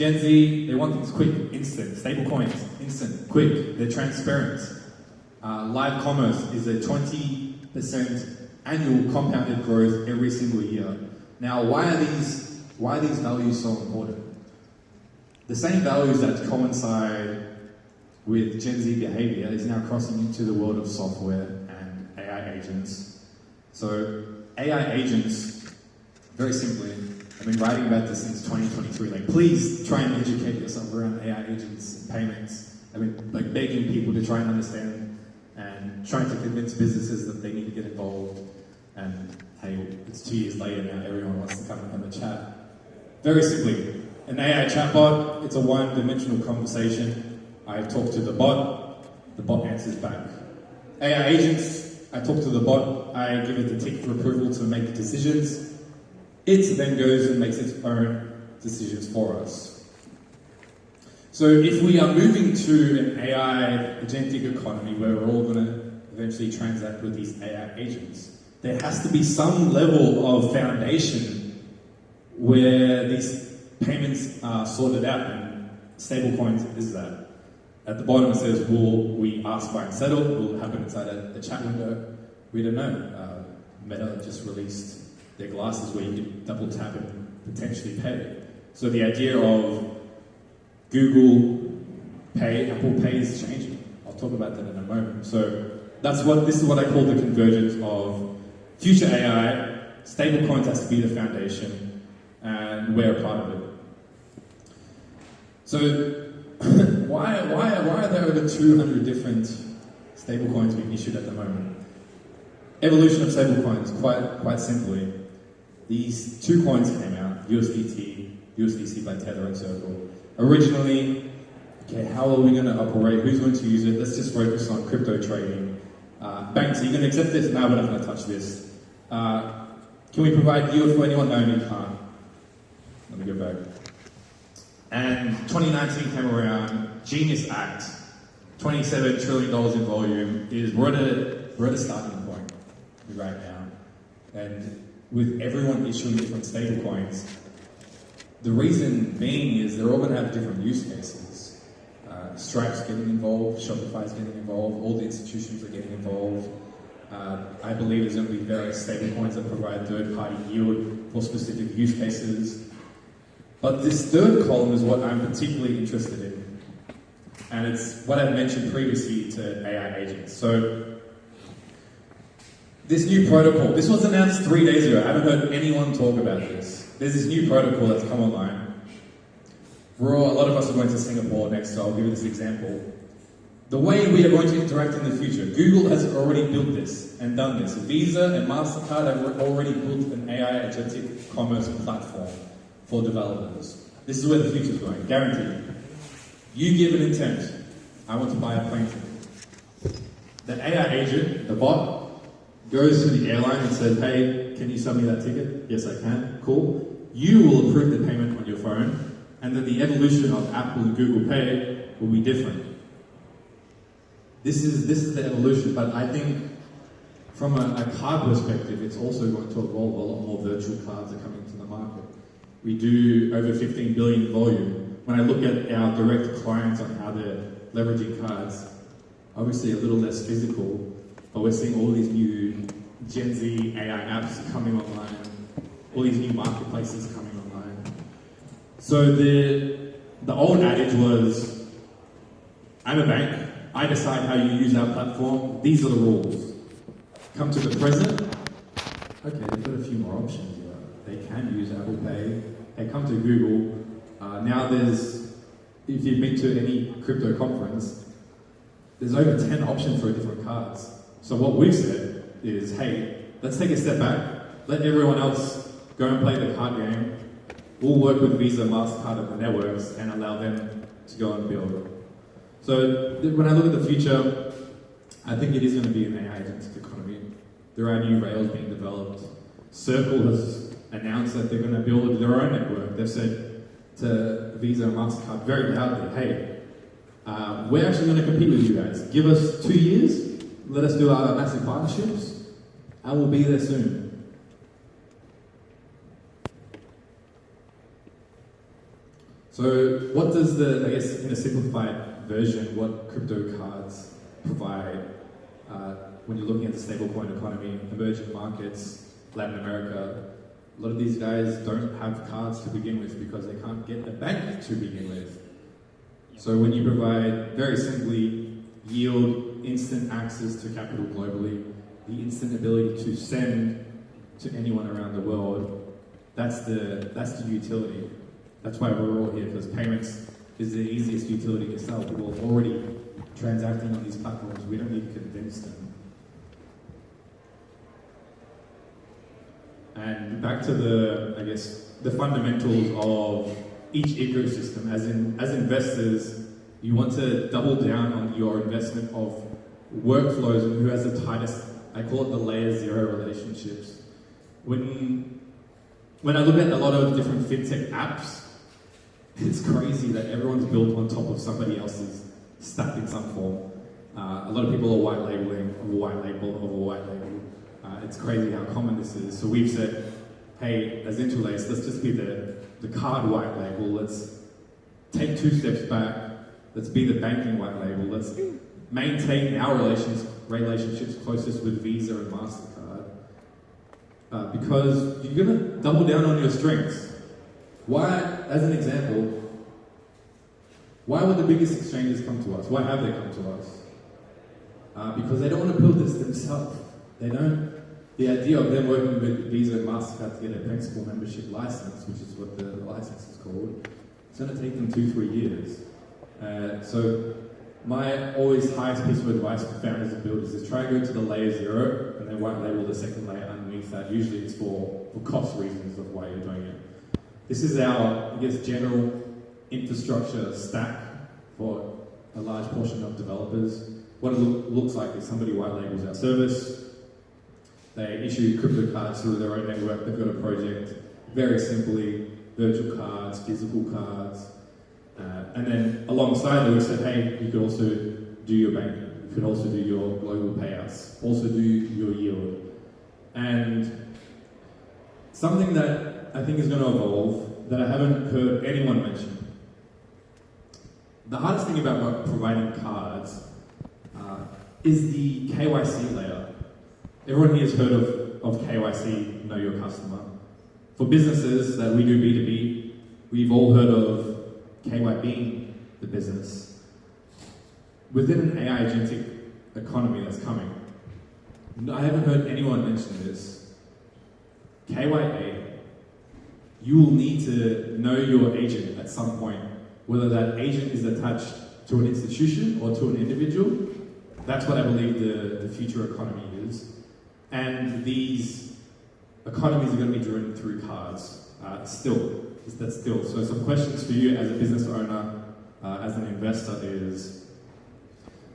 Gen Z, they want things quick, instant. Stable coins, instant, quick. They're transparent. Live commerce is a 20% annual compounded growth every single year. Now, why are these values so important? The same values that coincide with Gen Z behavior is now crossing into the world of software and AI agents. So AI agents, very simply, I've been writing about this since 2023. Like, please try and educate yourself around AI agents and payments. I've been like begging people to try and understand and trying to convince businesses that they need to get involved. And hey, it's 2 years later now, everyone wants to come and have a chat. Very simply, an AI chatbot, it's a one-dimensional conversation. I talk to the bot answers back. AI agents, I talk to the bot, I give it the tick for approval to make decisions. It then goes and makes its own decisions for us. So if we are moving to an AI agentic economy where we're all going to eventually transact with these AI agents, there has to be some level of foundation where these payments are sorted out, and stablecoins is that. At the bottom it says, will we ask, buy and settle? Will it happen inside a chat window? We don't know. Meta just released their glasses where you can double tap and potentially pay. So the idea of Google Pay, Apple Pay is changing. I'll talk about that in a moment. So this is what I call the convergence of future AI. Stablecoins has to be the foundation, and we're a part of it. So why are there over 200 different stablecoins being issued at the moment? Evolution of stablecoins, quite simply. These two coins came out, USDC by Tether and Circle. Originally, okay, how are we going to operate? Who's going to use it? Let's just focus on crypto trading. Banks, are you going to accept this? No, we're not going to touch this. Can we provide yield for anyone? No, you can't. Let me go back. And 2019 came around, Genius Act, $27 trillion in volume. We're at a starting point right now. And with everyone issuing different stablecoins, the reason being is they're all going to have different use cases. Stripe's getting involved, Shopify's getting involved, all the institutions are getting involved. I believe there's going to be various stablecoins that provide third-party yield for specific use cases. But this third column is what I'm particularly interested in. And it's what I mentioned previously to AI agents. So this new protocol, this was announced 3 days ago. I haven't heard anyone talk about this. There's this new protocol that's come online. A lot of us are going to Singapore next, so I'll give you this example. The way we are going to interact in the future, Google has already built this and done this. Visa and MasterCard have already built an AI agentic commerce platform for developers. This is where the future is going, guaranteed. You give an intent. I want to buy a plane ticket. The AI agent, the bot, goes to the airline and says, hey, can you sell me that ticket? Yes, I can. Cool. You will approve the payment on your phone, and then the evolution of Apple and Google Pay will be different. This is the evolution, but I think from a card perspective, it's also going to evolve. A lot more virtual cards are coming to the market. We do over 15 billion volume. When I look at our direct clients on how they're leveraging cards, obviously a little less physical, but we're seeing all these new Gen Z AI apps coming online, all these new marketplaces coming online. So the old adage was, I'm a bank, I decide how you use our platform, these are the rules. Come to the present, okay, they've got a few more options here. They can use Apple Pay. Hey, come to Google. Now if you've been to any crypto conference, there's over 10 options for different cards. So what we've said is, hey, let's take a step back, let everyone else go and play the card game. We'll work with Visa, MasterCard and the networks and allow them to go and build. So when I look at the future, I think it is going to be an AI agentic economy. There are new rails being developed. Circle has announced that they're going to build their own network. They've said to Visa and MasterCard very loudly, hey, we're actually going to compete with you guys. Give us 2 years, let us do our massive partnerships, and we'll be there soon. So what does the, I guess in a simplified version, what crypto cards provide when you're looking at the stablecoin economy, emerging markets, Latin America, a lot of these guys don't have cards to begin with because they can't get a bank to begin with. So when you provide, very simply, yield, instant access to capital globally, the instant ability to send to anyone around the world, that's the utility. That's why we're all here, because payments is the easiest utility to sell. People are already transacting on these platforms. We don't need to convince them. And back to the fundamentals of each ecosystem. As investors, you want to double down on your investment of workflows and who has the tightest, I call it the layer zero relationships. When I look at a lot of different fintech apps, it's crazy that everyone's built on top of somebody else's stack in some form. A lot of people are white labeling of a white label of a white label. It's crazy how common this is. So we've said, hey, as Interlace, let's just be the card white label. Let's take 2 steps back. Let's be the banking white label. Let's maintain our relationships closest with Visa and MasterCard. Because you're going to double down on your strengths. Why, as an example, why would the biggest exchanges come to us? Why have they come to us? Because they don't want to build this themselves. They don't. The idea of them working with Visa and MasterCard to get a principal membership license, which is what the license is called, it's going to take them 2-3 years. So my always highest piece of advice for founders and builders is try and go to the layer zero and then white label the second layer underneath that. Usually it's for cost reasons of why you're doing it. This is our, I guess, general infrastructure stack for a large portion of developers. What it looks like is somebody white labels our service. They issue crypto cards through their own network. They've got a project, very simply, virtual cards, physical cards. And then alongside that, we said, hey, you could also do your banking. You could also do your global payouts. Also do your yield. And something that I think is going to evolve that I haven't heard anyone mention. The hardest thing about providing cards is the KYC layer. Everyone here has heard of KYC, Know Your Customer. For businesses that we do B2B, we've all heard of KY being the business. Within an AI agentic economy that's coming, I haven't heard anyone mention this. KYA, you will need to know your agent at some point, whether that agent is attached to an institution or to an individual. That's what I believe the future economy is. And these economies are going to be driven through cards, still. So some questions for you as a business owner, as an investor is,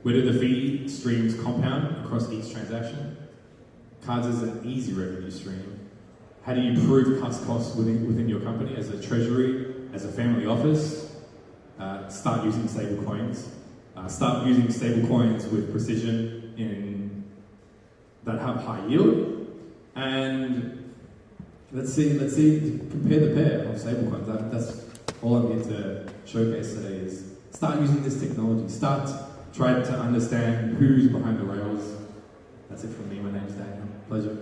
where do the fee streams compound across each transaction? Cards is an easy revenue stream. How do you prove costs within your company as a treasury, as a family office? Start using stable coins. Start using stable coins with precision that have high yield. And let's see, compare the pair of stable coins. That's all I'm here to showcase today is start using this technology. Start trying to understand who's behind the rails. That's it from me. My name's Daniel. Pleasure.